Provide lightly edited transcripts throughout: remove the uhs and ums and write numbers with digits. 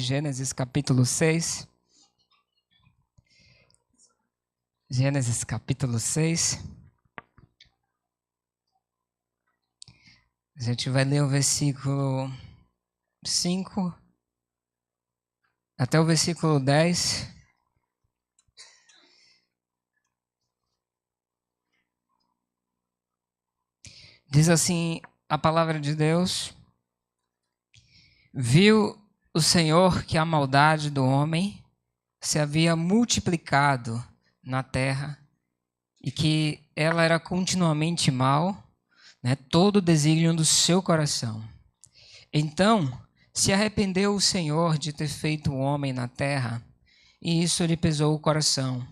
Gênesis capítulo 6. Gênesis capítulo 6. A gente vai ler o versículo 5 até o versículo 10. Diz assim a palavra de Deus: Viu o Senhor que a maldade do homem se havia multiplicado na terra e que ela era continuamente mal, todo o desígnio do seu coração. Então se arrependeu o Senhor de ter feito o homem na terra, e isso lhe pesou o coração.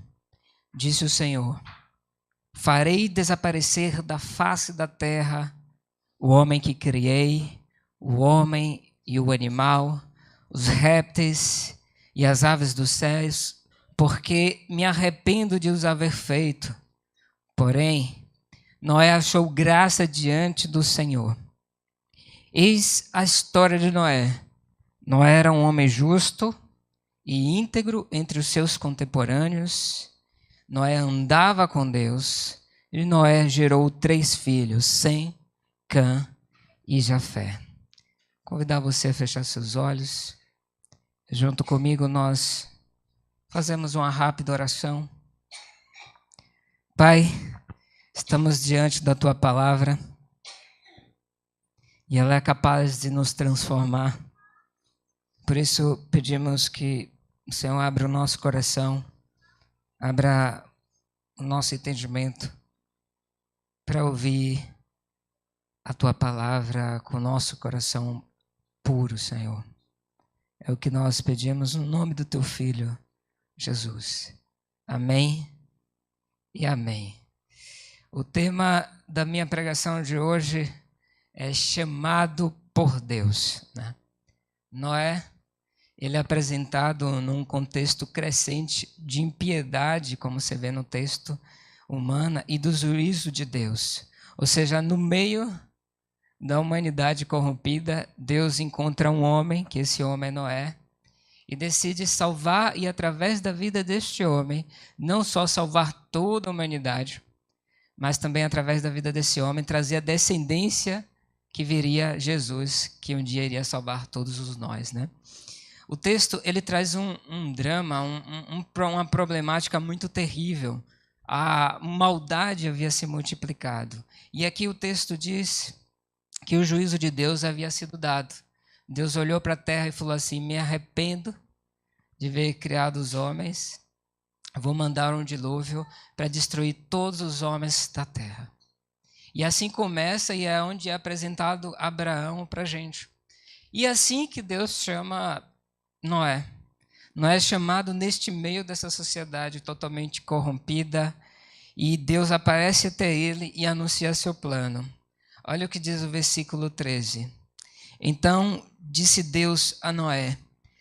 Disse o Senhor: Farei desaparecer da face da terra o homem que criei, o homem e o animal, os répteis e as aves dos céus, porque me arrependo de os haver feito. Porém, Noé achou graça diante do Senhor. Eis a história de Noé. Noé era um homem justo e íntegro entre os seus contemporâneos. Noé andava com Deus, e Noé gerou 3 filhos, Sem, Cã e Jafé. Convidar você a fechar seus olhos. Junto comigo nós fazemos uma rápida oração. Pai, estamos diante da Tua palavra e ela é capaz de nos transformar. Por isso pedimos que o Senhor abra o nosso coração, abra o nosso entendimento para ouvir a Tua palavra com o nosso coração puro, Senhor. É o que nós pedimos no nome do Teu Filho, Jesus. Amém e amém. O tema da minha pregação de hoje é chamado por Deus. Noé, ele é apresentado num contexto crescente de impiedade, como você vê no texto, humana, e do juízo de Deus. Ou seja, no meio da humanidade corrompida, Deus encontra um homem, que esse homem é Noé, e decide salvar, e através da vida deste homem, não só salvar toda a humanidade, mas também através da vida desse homem, trazer a descendência que viria Jesus, que um dia iria salvar todos os nós, O texto ele traz um drama, uma problemática muito terrível. A maldade havia se multiplicado. E aqui o texto diz que o juízo de Deus havia sido dado. Deus olhou para a terra e falou assim: me arrependo de ver criado os homens, vou mandar um dilúvio para destruir todos os homens da terra. E assim começa, e é onde é apresentado Abraão para a gente. E é assim que Deus chama Noé. Noé é chamado neste meio dessa sociedade totalmente corrompida, e Deus aparece até ele e anuncia seu plano. Olha o que diz o versículo 13. Então disse Deus a Noé: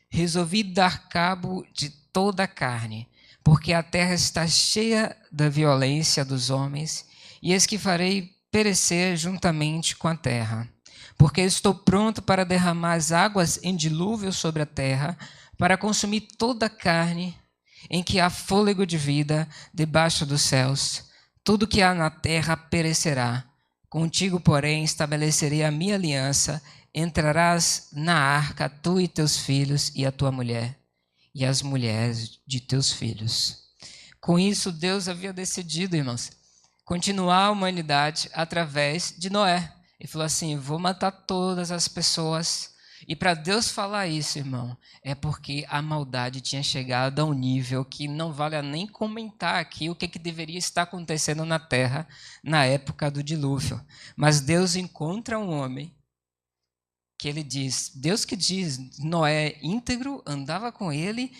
resolvi dar cabo de toda a carne, porque a terra está cheia da violência dos homens, e eis que farei perecer juntamente com a terra. Porque estou pronto para derramar as águas em dilúvio sobre a terra, para consumir toda a carne em que há fôlego de vida debaixo dos céus. Tudo que há na terra perecerá. Contigo, porém, estabelecerei a minha aliança. Entrarás na arca, tu e teus filhos e a tua mulher, e as mulheres de teus filhos. Com isso, Deus havia decidido, irmãos, continuar a humanidade através de Noé. Ele falou assim: vou matar todas as pessoas. E para Deus falar isso, irmão, é porque a maldade tinha chegado a um nível que não vale nem comentar aqui o que deveria estar acontecendo na terra na época do dilúvio. Mas Deus encontra um homem que ele diz, Deus que diz, Noé íntegro, andava com ele,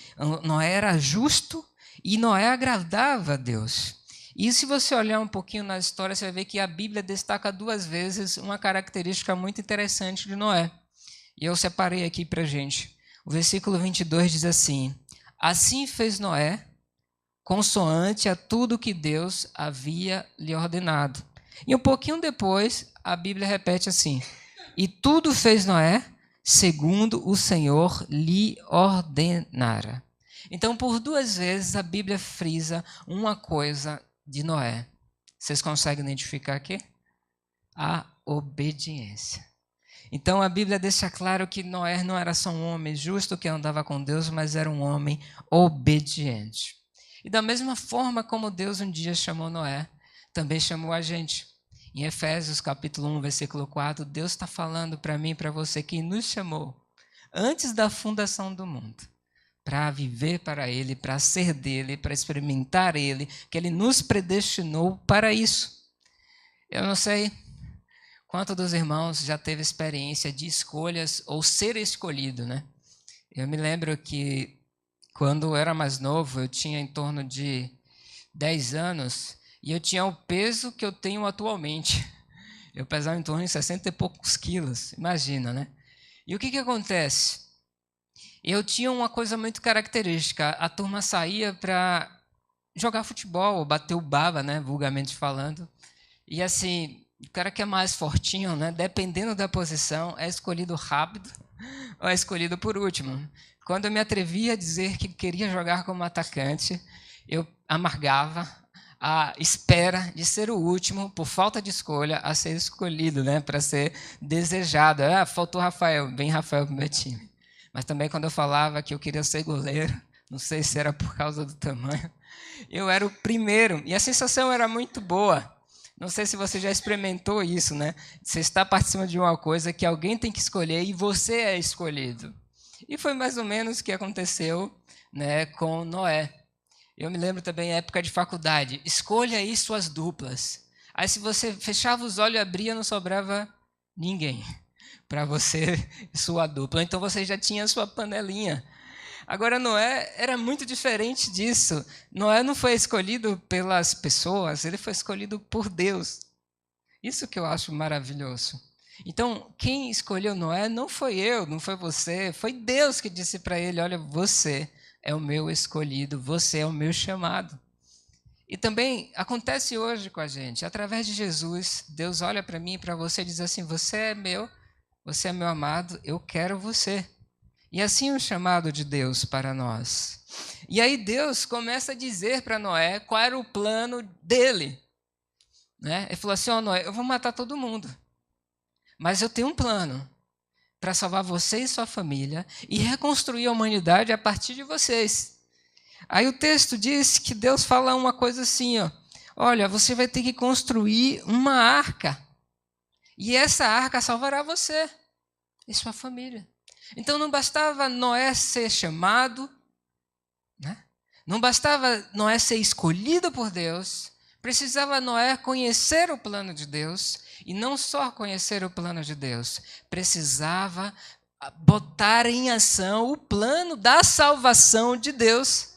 Noé era justo e Noé agradava a Deus. E se você olhar um pouquinho na história, você vai ver que a Bíblia destaca 2 vezes uma característica muito interessante de Noé. E eu separei aqui para a gente. O versículo 22 diz assim: assim fez Noé, consoante a tudo que Deus havia lhe ordenado. E um pouquinho depois, a Bíblia repete assim: e tudo fez Noé segundo o Senhor lhe ordenara. Então, por 2 vezes, a Bíblia frisa uma coisa de Noé. Vocês conseguem identificar aqui? A obediência. Então, a Bíblia deixa claro que Noé não era só um homem justo que andava com Deus, mas era um homem obediente. E da mesma forma como Deus um dia chamou Noé, também chamou a gente. Em Efésios capítulo 1, versículo 4, Deus está falando para mim e para você que nos chamou antes da fundação do mundo, para viver para Ele, para ser dele, para experimentar Ele, que Ele nos predestinou para isso. Eu não sei quanto dos irmãos já teve experiência de escolhas ou ser escolhido, né? Eu me lembro que quando eu era mais novo, eu tinha em torno de 10 anos e eu tinha o peso que eu tenho atualmente. Eu pesava em torno de 60 e poucos quilos, imagina, né? E o que acontece? Eu tinha uma coisa muito característica. A turma saía para jogar futebol, ou bater o baba, né, vulgarmente falando. E assim, o cara que é mais fortinho, né, dependendo da posição, é escolhido rápido ou é escolhido por último. Quando eu me atrevia a dizer que queria jogar como atacante, eu amargava a espera de ser o último, por falta de escolha, a ser escolhido, né, para ser desejado. Faltou Rafael, vem Rafael para o meu time. Mas também quando eu falava que eu queria ser goleiro, não sei se era por causa do tamanho, eu era o primeiro. E a sensação era muito boa. Não sei se você já experimentou isso, né? Você está participando de uma coisa que alguém tem que escolher e você é escolhido. E foi mais ou menos o que aconteceu, né, com Noé. Eu me lembro também da época de faculdade. Escolha aí suas duplas. Aí se você fechava os olhos e abria, não sobrava ninguém para você e sua dupla. Então você já tinha a sua panelinha. Agora, Noé era muito diferente disso. Noé não foi escolhido pelas pessoas, ele foi escolhido por Deus. Isso que eu acho maravilhoso. Então, quem escolheu Noé não foi eu, não foi você, foi Deus que disse para ele, olha, você é o meu escolhido, você é o meu chamado. E também acontece hoje com a gente, através de Jesus, Deus olha para mim e para você e diz assim, você é meu amado, eu quero você. E assim o chamado de Deus para nós. E aí Deus começa a dizer para Noé qual era o plano dele. Né? Ele falou assim, Noé, eu vou matar todo mundo. Mas eu tenho um plano para salvar você e sua família e reconstruir a humanidade a partir de vocês. Aí o texto diz que Deus fala uma coisa assim, olha, você vai ter que construir uma arca. E essa arca salvará você e sua família. Então não bastava Noé ser chamado, né? Não bastava Noé ser escolhido por Deus, precisava Noé conhecer o plano de Deus, e não só conhecer o plano de Deus, precisava botar em ação o plano da salvação de Deus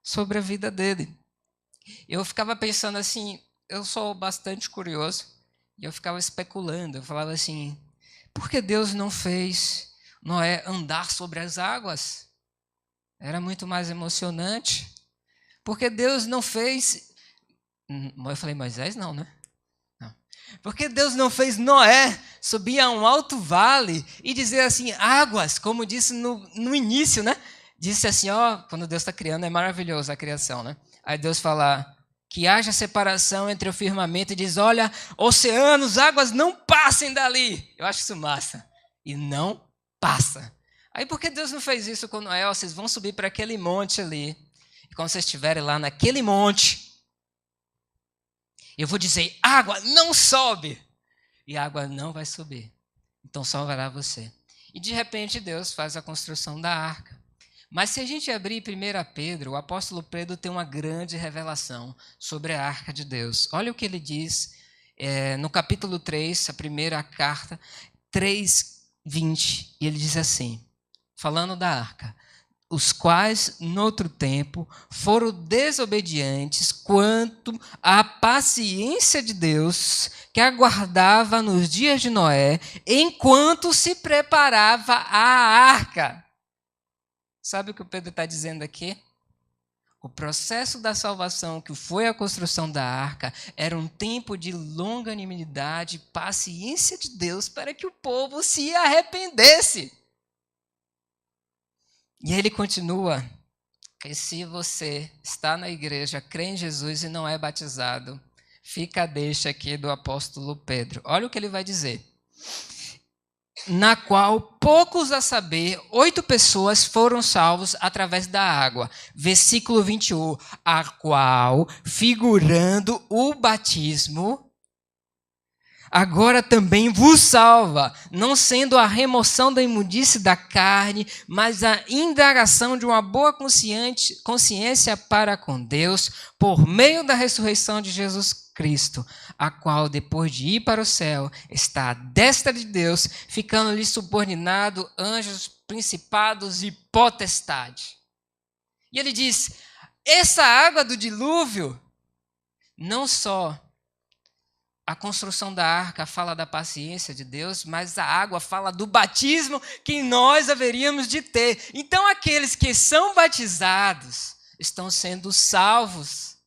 sobre a vida dele. Eu ficava pensando assim, eu sou bastante curioso, e eu ficava especulando, eu falava assim, por que Deus não fez Noé andar sobre as águas? Era muito mais emocionante. Porque Deus não fez... Eu falei, Moisés não, né? Não. Porque Deus não fez Noé subir a um alto vale e dizer assim, águas, como disse no início, né? Disse assim, quando Deus está criando, é maravilhoso a criação, né? Aí Deus fala, que haja separação entre o firmamento e diz, olha, oceanos, águas, não passem dali. Eu acho isso massa. E não passa. Aí por que Deus não fez isso com Noé? Vocês vão subir para aquele monte ali. E quando vocês estiverem lá naquele monte, eu vou dizer, água não sobe. E a água não vai subir. Então salvará você. E de repente Deus faz a construção da arca. Mas se a gente abrir 1 Pedro, o apóstolo Pedro tem uma grande revelação sobre a arca de Deus. Olha o que ele diz no capítulo 3, a primeira carta, 3:20. E ele diz assim, falando da arca, os quais, noutro tempo, foram desobedientes quanto à paciência de Deus, que aguardava nos dias de Noé, enquanto se preparava a arca. Sabe o que o Pedro está dizendo aqui? O processo da salvação, que foi a construção da arca, era um tempo de longanimidade, paciência de Deus para que o povo se arrependesse. E ele continua, que se você está na igreja, crê em Jesus e não é batizado, fica a deixa aqui do apóstolo Pedro. Olha o que ele vai dizer. Na qual, poucos a saber, 8 pessoas foram salvos através da água. Versículo 21. A qual, figurando o batismo, agora também vos salva, não sendo a remoção da imundície da carne, mas a indagação de uma boa consciência para com Deus, por meio da ressurreição de Jesus Cristo, a qual, depois de ir para o céu, está à destra de Deus, ficando-lhe subordinado anjos, principados e potestade. E ele diz, essa água do dilúvio, não só a construção da arca fala da paciência de Deus, mas a água fala do batismo que nós haveríamos de ter. Então, aqueles que são batizados estão sendo salvos.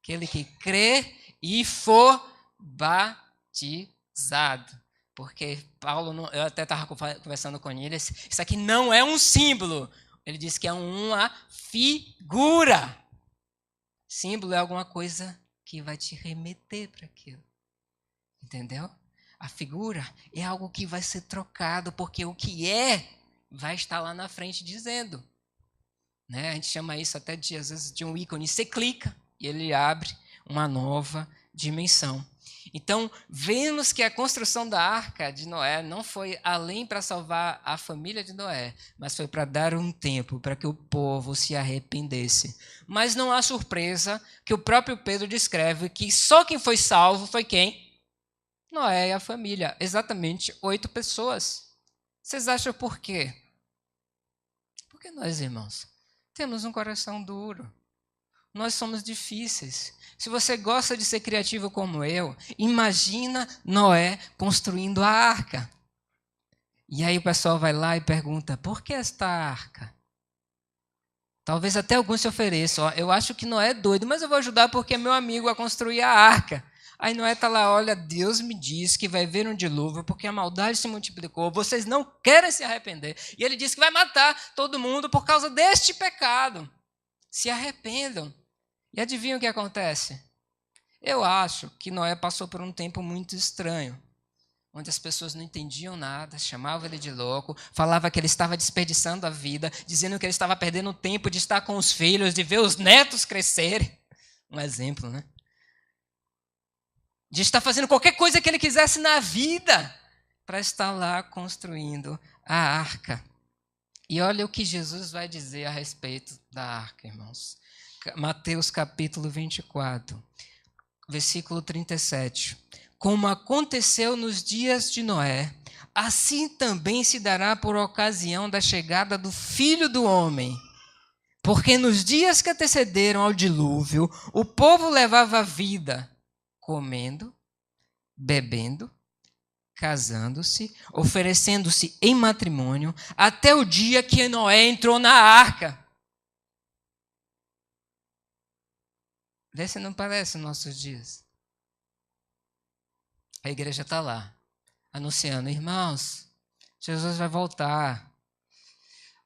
Aquele que crê e for batizado. Porque Paulo, eu até estava conversando com ele, isso aqui não é um símbolo. Ele disse que é uma figura. Símbolo é alguma coisa que vai te remeter para aquilo. Entendeu? A figura é algo que vai ser trocado, porque o que é vai estar lá na frente dizendo. Né? A gente chama isso até às vezes de um ícone. Você clica e ele abre uma nova dimensão. Então, vemos que a construção da arca de Noé não foi além para salvar a família de Noé, mas foi para dar um tempo para que o povo se arrependesse. Mas não há surpresa que o próprio Pedro descreve que só quem foi salvo foi quem? Noé e a família. Exatamente 8 pessoas. Vocês acham por quê? Porque nós, irmãos, temos um coração duro. Nós somos difíceis. Se você gosta de ser criativo como eu, imagina Noé construindo a arca. E aí o pessoal vai lá e pergunta, por que esta arca? Talvez até alguns se ofereçam. Eu acho que Noé é doido, mas eu vou ajudar porque é meu amigo a construir a arca. Aí Noé está lá, olha, Deus me diz que vai vir um dilúvio porque a maldade se multiplicou, vocês não querem se arrepender. E ele diz que vai matar todo mundo por causa deste pecado. Se arrependam. E adivinha o que acontece? Eu acho que Noé passou por um tempo muito estranho, onde as pessoas não entendiam nada, chamavam ele de louco, falavam que ele estava desperdiçando a vida, dizendo que ele estava perdendo o tempo de estar com os filhos, de ver os netos crescerem. Um exemplo, né? De estar fazendo qualquer coisa que ele quisesse na vida para estar lá construindo a arca. E olha o que Jesus vai dizer a respeito da arca, irmãos. Mateus capítulo 24, versículo 37. Como aconteceu nos dias de Noé, assim também se dará por ocasião da chegada do Filho do Homem. Porque nos dias que antecederam ao dilúvio, o povo levava a vida comendo, bebendo, casando-se, oferecendo-se em matrimônio, até o dia que Noé entrou na arca. Vê se não parece nos nossos dias. A igreja está lá, anunciando, irmãos, Jesus vai voltar.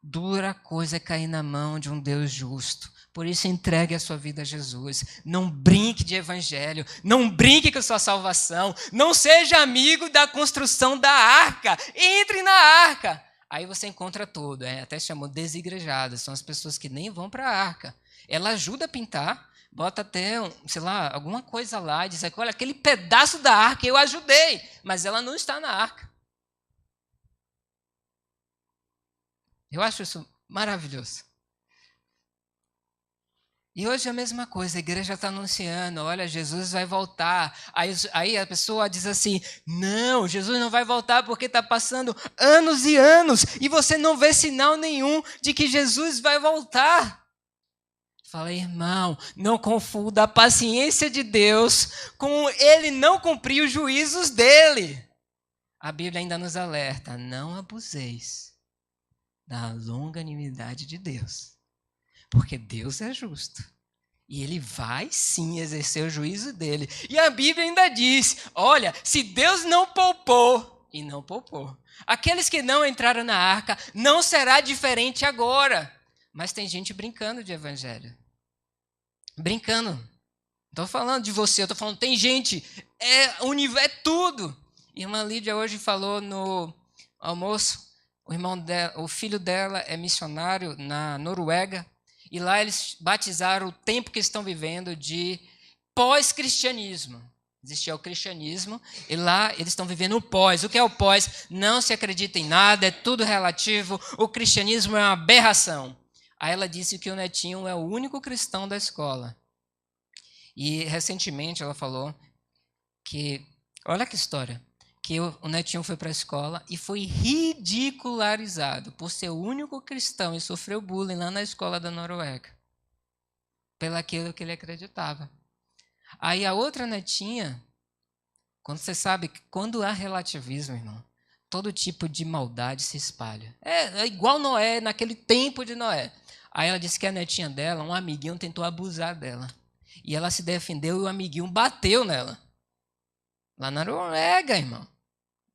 Dura coisa é cair na mão de um Deus justo. Por isso, entregue a sua vida a Jesus. Não brinque de evangelho. Não brinque com a sua salvação. Não seja amigo da construção da arca. Entre na arca. Aí você encontra tudo. Até chamou desigrejados. São as pessoas que nem vão para a arca. Ela ajuda a pintar. Bota até, sei lá, alguma coisa lá. E diz, olha, aquele pedaço da arca eu ajudei. Mas ela não está na arca. Eu acho isso maravilhoso. E hoje é a mesma coisa, a igreja está anunciando, olha, Jesus vai voltar. Aí a pessoa diz assim, não, Jesus não vai voltar porque está passando anos e anos e você não vê sinal nenhum de que Jesus vai voltar. Fala, irmão, não confunda a paciência de Deus com ele não cumprir os juízos dele. A Bíblia ainda nos alerta, não abuseis da longanimidade de Deus. Porque Deus é justo. E ele vai sim exercer o juízo dele. E a Bíblia ainda diz, olha, se Deus não poupou, e não poupou. Aqueles que não entraram na arca, não será diferente agora. Mas tem gente brincando de evangelho. Brincando. Não estou falando de você, eu estou falando, tem gente, é tudo. Irmã Lídia hoje falou no almoço, o filho dela é missionário na Noruega, e lá eles batizaram o tempo que estão vivendo de pós-cristianismo. Existia o cristianismo, e lá eles estão vivendo o pós. O que é o pós? Não se acredita em nada, é tudo relativo, o cristianismo é uma aberração. Aí ela disse que o netinho é o único cristão da escola. E recentemente ela falou que, olha que história, que o netinho foi para a escola e foi ridicularizado por ser o único cristão e sofreu bullying lá na escola da Noruega, pelaquilo que ele acreditava. Aí a outra netinha, quando você sabe que quando há relativismo, irmão, todo tipo de maldade se espalha. É igual Noé, naquele tempo de Noé. Aí ela disse que a netinha dela, um amiguinho tentou abusar dela. E ela se defendeu e o amiguinho bateu nela. Lá na Noruega, irmão.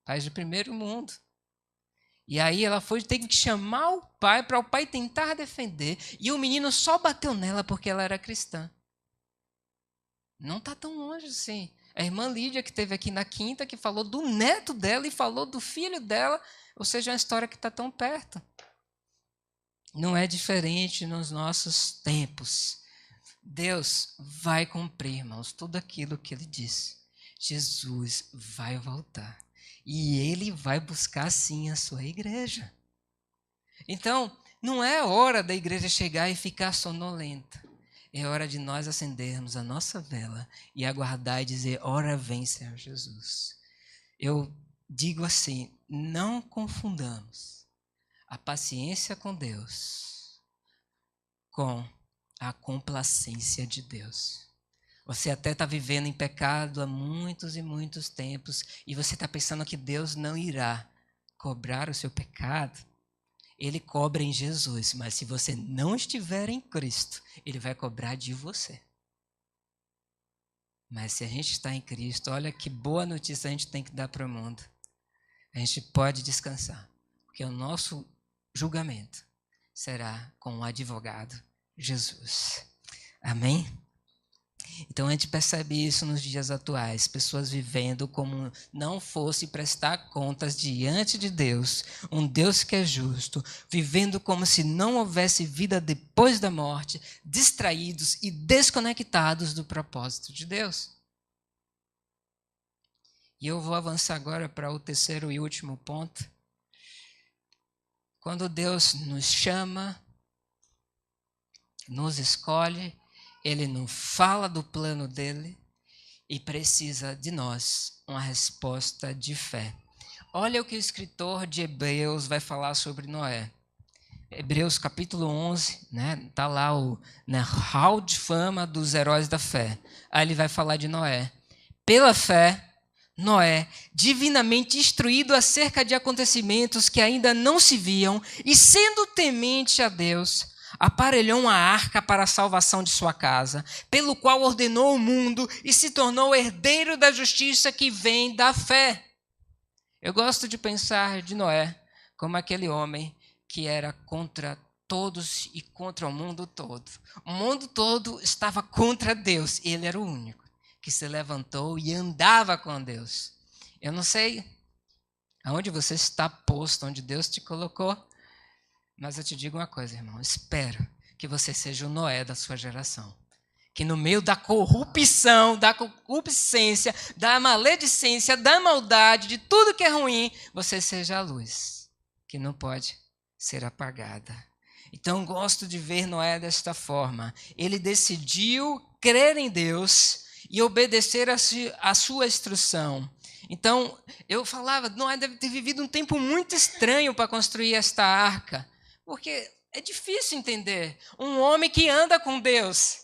País de primeiro mundo. E aí ela teve que chamar o pai para o pai tentar defender. E o menino só bateu nela porque ela era cristã. Não está tão longe assim. A irmã Lídia, que esteve aqui na quinta, que falou do neto dela e falou do filho dela. Ou seja, é uma história que está tão perto. Não é diferente nos nossos tempos. Deus vai cumprir, irmãos, tudo aquilo que ele disse. Jesus vai voltar. E ele vai buscar, sim, a sua igreja. Então, não é hora da igreja chegar e ficar sonolenta. É hora de nós acendermos a nossa vela e aguardar e dizer, ora vem, Senhor Jesus. Eu digo assim, não confundamos a paciência com Deus com a complacência de Deus. Você até está vivendo em pecado há muitos e muitos tempos e você está pensando que Deus não irá cobrar o seu pecado. Ele cobra em Jesus, mas se você não estiver em Cristo, ele vai cobrar de você. Mas se a gente está em Cristo, olha que boa notícia a gente tem que dar para o mundo. A gente pode descansar, porque o nosso julgamento será com o advogado Jesus. Amém? Então a gente percebe isso nos dias atuais, pessoas vivendo como não fosse prestar contas diante de Deus, um Deus que é justo, vivendo como se não houvesse vida depois da morte, distraídos e desconectados do propósito de Deus. E eu vou avançar agora para o terceiro e último ponto. Quando Deus nos chama, nos escolhe, ele nos fala do plano dele e precisa de nós uma resposta de fé. Olha o que o escritor de Hebreus vai falar sobre Noé. Hebreus capítulo 11, tá lá o hall de fama dos heróis da fé. Aí ele vai falar de Noé. Pela fé, Noé, divinamente instruído acerca de acontecimentos que ainda não se viam, e sendo temente a Deus, aparelhou uma arca para a salvação de sua casa, pelo qual ordenou o mundo e se tornou herdeiro da justiça que vem da fé. Eu gosto de pensar de Noé como aquele homem que era contra todos e contra o mundo todo. O mundo todo estava contra Deus, ele era o único que se levantou e andava com Deus. Eu não sei aonde você está posto, onde Deus te colocou, mas eu te digo uma coisa, irmão, espero que você seja o Noé da sua geração. Que no meio da corrupção, da concupiscência, da maledicência, da maldade, de tudo que é ruim, você seja a luz, que não pode ser apagada. Então, gosto de ver Noé desta forma. Ele decidiu crer em Deus e obedecer a sua instrução. Então, eu falava, Noé deve ter vivido um tempo muito estranho para construir esta arca, porque é difícil entender um homem que anda com Deus.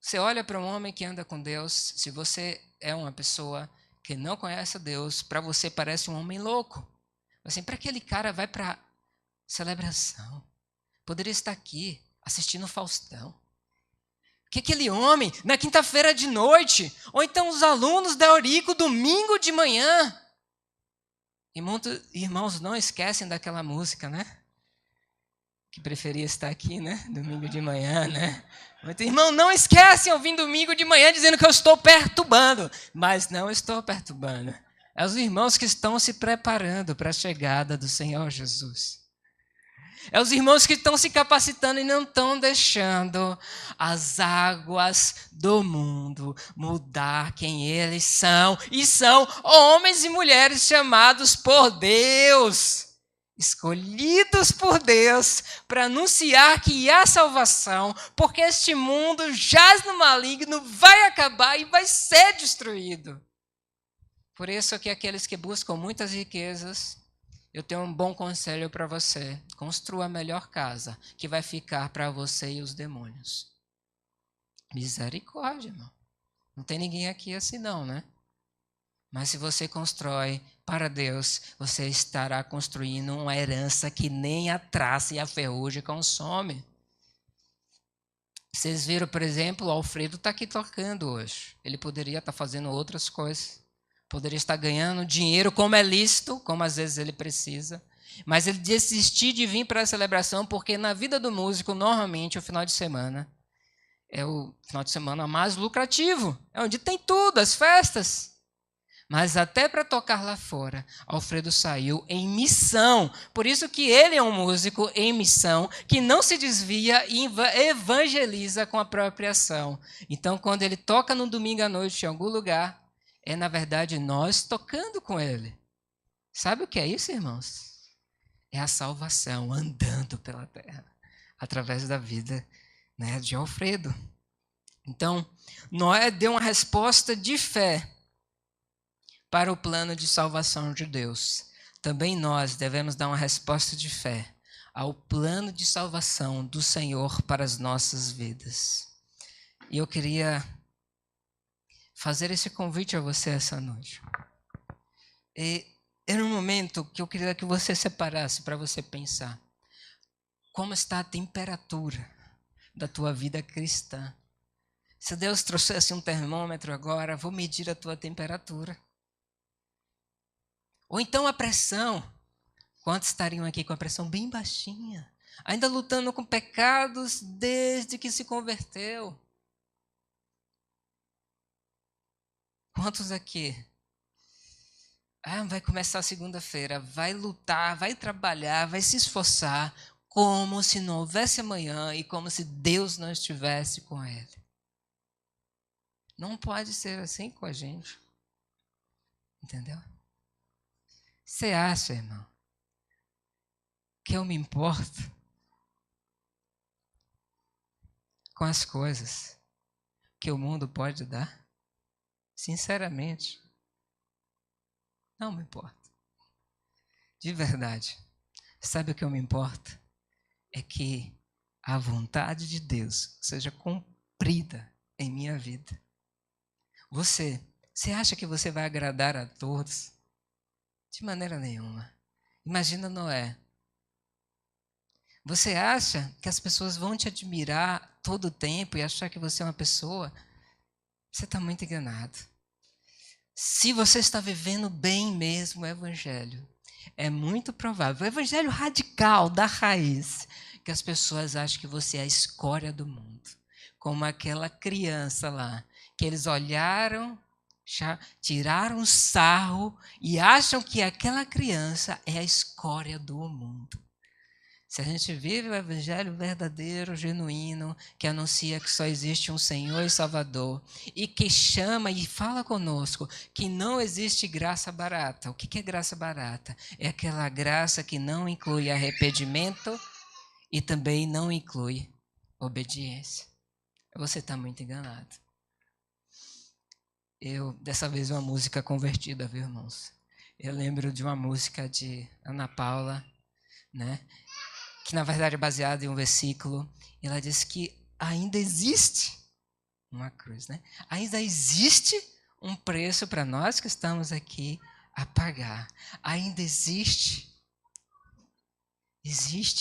Você olha para um homem que anda com Deus, se você é uma pessoa que não conhece a Deus, para você parece um homem louco. Assim, para aquele cara vai para celebração, poderia estar aqui assistindo Faustão. Que aquele homem, na quinta-feira de noite, ou então os alunos da Eurico, domingo de manhã, E muitos irmãos não esquecem daquela música, né? Que preferia estar aqui, né? Domingo de manhã, né? Muito irmão, não esquecem ouvir domingo de manhã dizendo que eu estou perturbando. Mas não estou perturbando. É os irmãos que estão se preparando para a chegada do Senhor Jesus. É os irmãos que estão se capacitando e não estão deixando as águas do mundo mudar quem eles são. E são homens e mulheres chamados por Deus, escolhidos por Deus para anunciar que há salvação, porque este mundo jaz no maligno, vai acabar e vai ser destruído. Por isso que aqueles que buscam muitas riquezas, eu tenho um bom conselho para você. Construa a melhor casa, que vai ficar para você e os demônios. Misericórdia, irmão. Não tem ninguém aqui assim não, né? Mas se você constrói para Deus, você estará construindo uma herança que nem a traça e a ferrugem consome. Vocês viram, por exemplo, o Alfredo está aqui tocando hoje. Ele poderia estar fazendo outras coisas. Poderia estar ganhando dinheiro como é lícito, como às vezes ele precisa. Mas ele desistiu de vir para a celebração porque na vida do músico, normalmente, o final de semana é o final de semana mais lucrativo. É onde tem tudo, as festas. Mas até para tocar lá fora, Alfredo saiu em missão. Por isso que ele é um músico em missão, que não se desvia e evangeliza com a própria ação. Então, quando ele toca no domingo à noite em algum lugar, é, na verdade, nós tocando com ele. Sabe o que é isso, irmãos? É a salvação andando pela terra, através da vida, né, de Alfredo. Então, Noé deu uma resposta de fé para o plano de salvação de Deus. Também nós devemos dar uma resposta de fé ao plano de salvação do Senhor para as nossas vidas. E eu queria fazer esse convite a você essa noite. E era um momento que eu queria que você separasse para você pensar. Como está a temperatura da tua vida cristã? Se Deus trouxesse um termômetro agora, vou medir a tua temperatura. Ou então a pressão. Quantos estariam aqui com a pressão bem baixinha? Ainda lutando com pecados desde que se converteu. Quantos aqui? Vai começar segunda-feira, vai lutar, vai trabalhar, vai se esforçar, como se não houvesse amanhã e como se Deus não estivesse com ele. Não pode ser assim com a gente. Entendeu? Você acha, irmão, que eu me importo com as coisas que o mundo pode dar? Sinceramente, não me importo. De verdade. Sabe o que eu me importo? É que a vontade de Deus seja cumprida em minha vida. Você acha que você vai agradar a todos? De maneira nenhuma. Imagina Noé. Você acha que as pessoas vão te admirar todo o tempo e achar que você é uma pessoa? Você está muito enganado. Se você está vivendo bem mesmo o evangelho, é muito provável, o evangelho radical, da raiz, que as pessoas acham que você é a escória do mundo. Como aquela criança lá, que eles olharam, tiraram sarro e acham que aquela criança é a escória do mundo. Se a gente vive o evangelho verdadeiro, genuíno, que anuncia que só existe um Senhor e Salvador, e que chama e fala conosco que não existe graça barata. O que é graça barata? É aquela graça que não inclui arrependimento e também não inclui obediência. Você está muito enganado. Dessa vez, uma música convertida, viu, irmãos? Eu lembro de uma música de Ana Paula, né? Que na verdade é baseada em um versículo. Ela diz que ainda existe uma cruz, né? Ainda existe um preço para nós que estamos aqui a pagar. Ainda existe,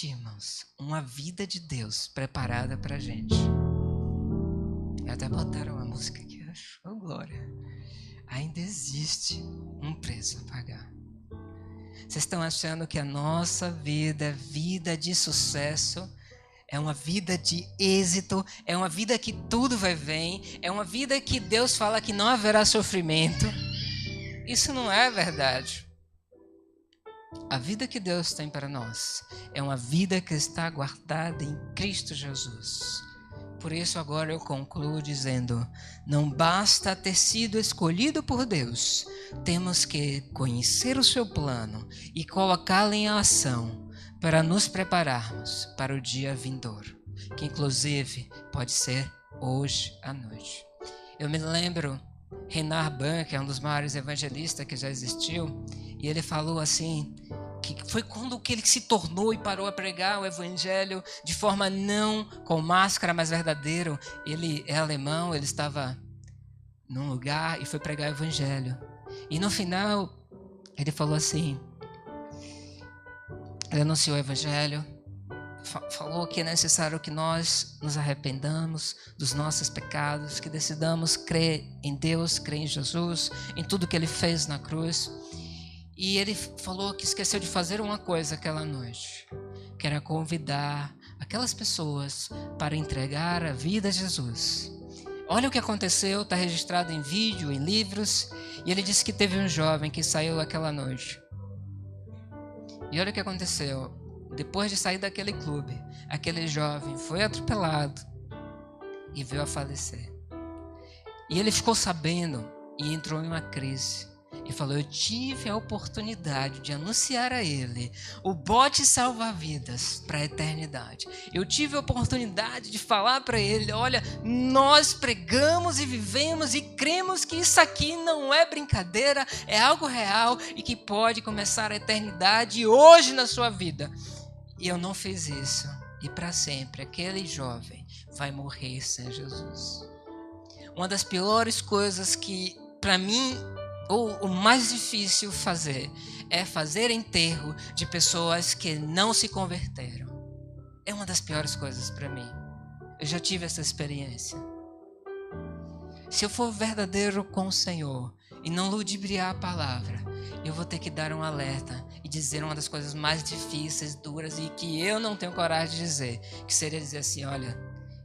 irmãos, uma vida de Deus preparada para a gente. Até botaram uma música aqui, acho, oh glória. Ainda existe um preço a pagar. Vocês estão achando que a nossa vida é vida de sucesso? É uma vida de êxito? É uma vida que tudo vai bem? É uma vida que Deus fala que não haverá sofrimento? Isso não é verdade. A vida que Deus tem para nós é uma vida que está guardada em Cristo Jesus. Por isso agora eu concluo dizendo, não basta ter sido escolhido por Deus, temos que conhecer o seu plano e colocá-lo em ação para nos prepararmos para o dia vindouro, que inclusive pode ser hoje à noite. Eu me lembro, Reinhard Bonnke é um dos maiores evangelistas que já existiu, e ele falou assim, que foi quando que ele se tornou e parou a pregar o evangelho de forma não com máscara, mas verdadeiro. Ele é alemão, ele estava num lugar e foi pregar o evangelho. E no final, ele falou assim, ele anunciou o evangelho, falou que é necessário que nós nos arrependamos dos nossos pecados, que decidamos crer em Deus, crer em Jesus, em tudo que ele fez na cruz. E ele falou que esqueceu de fazer uma coisa aquela noite, que era convidar aquelas pessoas para entregar a vida a Jesus. Olha o que aconteceu, está registrado em vídeo, em livros, e ele disse que teve um jovem que saiu aquela noite. E olha o que aconteceu, depois de sair daquele clube, aquele jovem foi atropelado e veio a falecer. E ele ficou sabendo e entrou em uma crise. E falou, eu tive a oportunidade de anunciar a ele o bote salva-vidas para a eternidade. Eu tive a oportunidade de falar para ele, olha, nós pregamos e vivemos e cremos que isso aqui não é brincadeira, é algo real e que pode começar a eternidade hoje na sua vida. E eu não fiz isso. E para sempre, aquele jovem vai morrer sem Jesus. Uma das piores coisas que, para mim, o mais difícil fazer é fazer enterro de pessoas que não se converteram. É uma das piores coisas para mim. Eu já tive essa experiência. Se eu for verdadeiro com o Senhor e não ludibriar a palavra, eu vou ter que dar um alerta e dizer uma das coisas mais difíceis, duras e que eu não tenho coragem de dizer, que seria dizer assim, olha,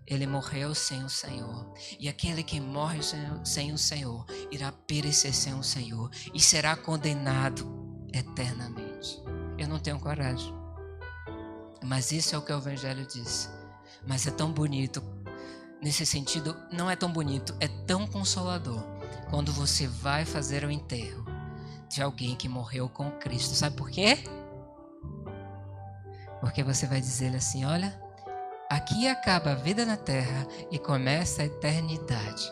ele morreu sem o Senhor. E aquele que morre sem o Senhor irá perecer sem o Senhor e será condenado eternamente. Eu não tenho coragem. Mas isso é o que o Evangelho diz. Mas é tão bonito. Nesse sentido, não é tão bonito, é tão consolador. Quando você vai fazer o enterro de alguém que morreu com Cristo. Sabe por quê? Porque você vai dizer assim, olha, aqui acaba a vida na terra e começa a eternidade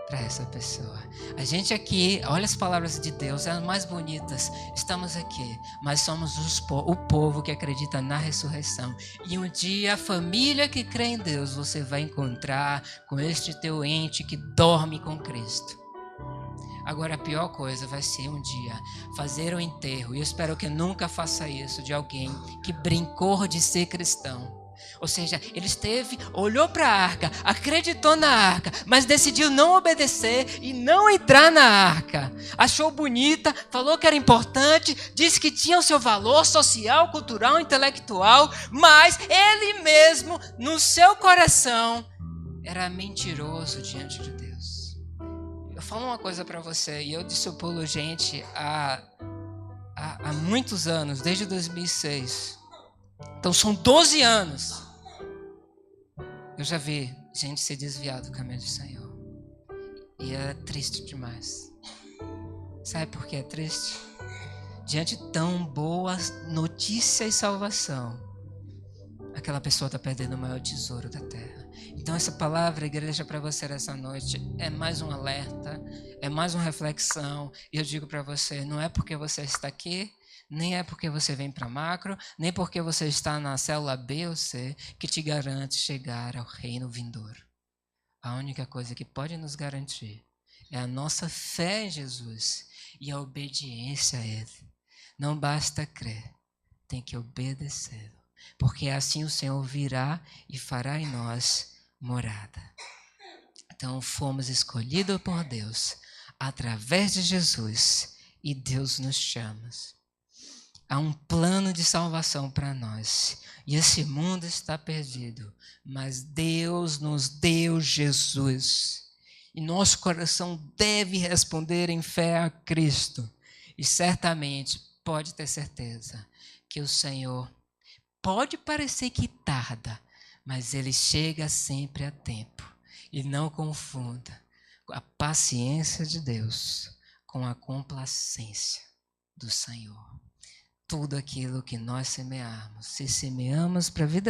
para essa pessoa. A gente aqui, olha as palavras de Deus, as mais bonitas. Estamos aqui, mas somos o povo que acredita na ressurreição. E um dia a família que crê em Deus, você vai encontrar com este teu ente que dorme com Cristo. Agora a pior coisa vai ser um dia fazer o enterro, e eu espero que nunca faça isso, de alguém que brincou de ser cristão. Ou seja, ele olhou para a arca, acreditou na arca, mas decidiu não obedecer e não entrar na arca. Achou bonita, falou que era importante, disse que tinha o seu valor social, cultural, intelectual, mas ele mesmo, no seu coração, era mentiroso diante de Deus. Eu falo uma coisa para você, e eu discipulo gente há muitos anos, desde 2006. Então são 12 anos. Eu já vi gente se desviar do caminho do Senhor. E é triste demais. Sabe por que é triste? Diante de tão boa notícia e salvação, aquela pessoa está perdendo o maior tesouro da terra. Então essa palavra, igreja, para você essa noite é mais um alerta, é mais uma reflexão. E eu digo para você, não é porque você está aqui, nem é porque você vem para macro, nem porque você está na célula B ou C, que te garante chegar ao reino vindouro. A única coisa que pode nos garantir é a nossa fé em Jesus e a obediência a Ele. Não basta crer, tem que obedecê-lo, porque assim o Senhor virá e fará em nós morada. Então fomos escolhidos por Deus através de Jesus e Deus nos chama. Há um plano de salvação para nós. E esse mundo está perdido. Mas Deus nos deu Jesus. E nosso coração deve responder em fé a Cristo. E certamente, pode ter certeza, que o Senhor pode parecer que tarda, mas Ele chega sempre a tempo. E não confunda a paciência de Deus com a complacência do Senhor. Tudo aquilo que nós semearmos, se semeamos para a vida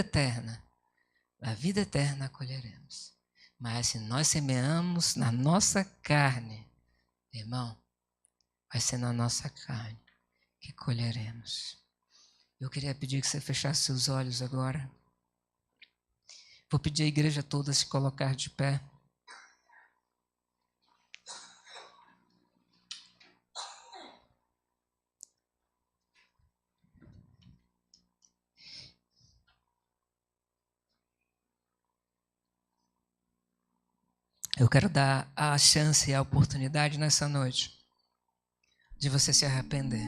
eterna colheremos. Mas se nós semeamos na nossa carne, irmão, vai ser na nossa carne que colheremos. Eu queria pedir que você fechasse seus olhos agora. Vou pedir à igreja toda a se colocar de pé. Eu quero dar a chance e a oportunidade nessa noite de você se arrepender.